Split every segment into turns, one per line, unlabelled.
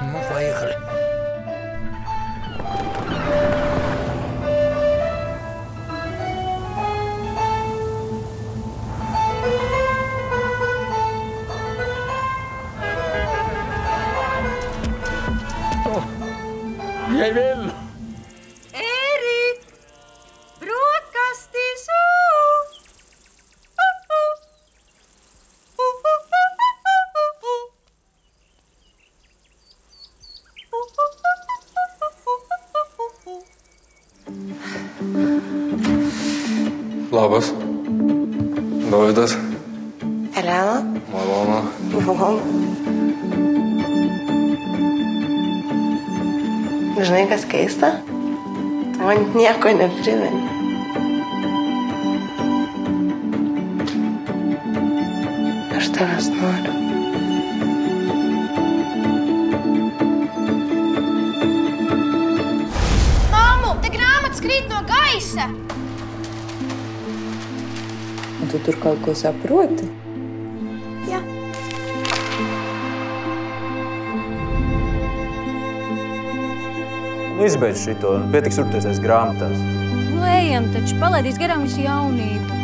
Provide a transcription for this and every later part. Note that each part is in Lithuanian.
مفايخلي جايبين
Erik! Brokastis!
Labas. Dovydas.
Elena.
Malonu.
Malonu. Žinai, kas keista? Tu man nieko neprimeni. Aš tavęs noriu.
Māmu, te grāmatas krīt no gaisa!
Un tu tur kaut ko saproti?
Jā.
Izbeidz šito, pietiks urties aiz grāmatās.
Nu, ejam taču, palaidīs garām visu jaunību.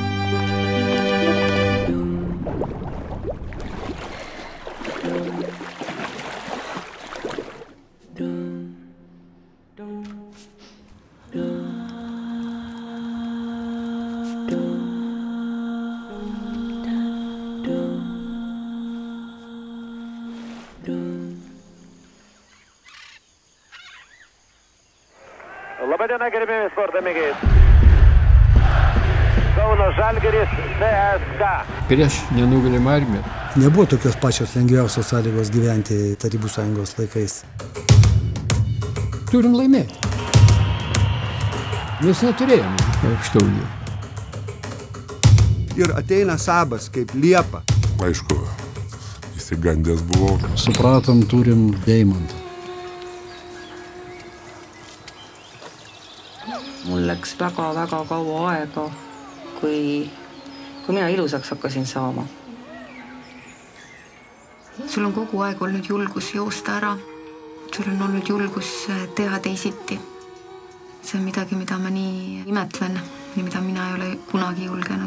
Labadiena, gerbėjai sporto mėgėjai. Kauno Žalgiris CSKA.
Prieš nenugalimą armiją.
Nebuvo tokios pačios lengviausios sąlygos gyventi Tarybų Sąjungos laikais.
Turim laimėti. Mes neturėjome aukštaūgių.
Ir ateina Sabas kaip liepa.
Aišku, įsigandęs buvau.
Supratom, turim deimantą.
Mul läks väga kaua aega, kui mina ilusaks hakkasin saama.
Sul on kogu aeg olnud julgus joosta ära. Sul on olnud julgus teha teisiti. See on midagi, mida ma nii imetlen ja mida mina ei ole kunagi julgenud.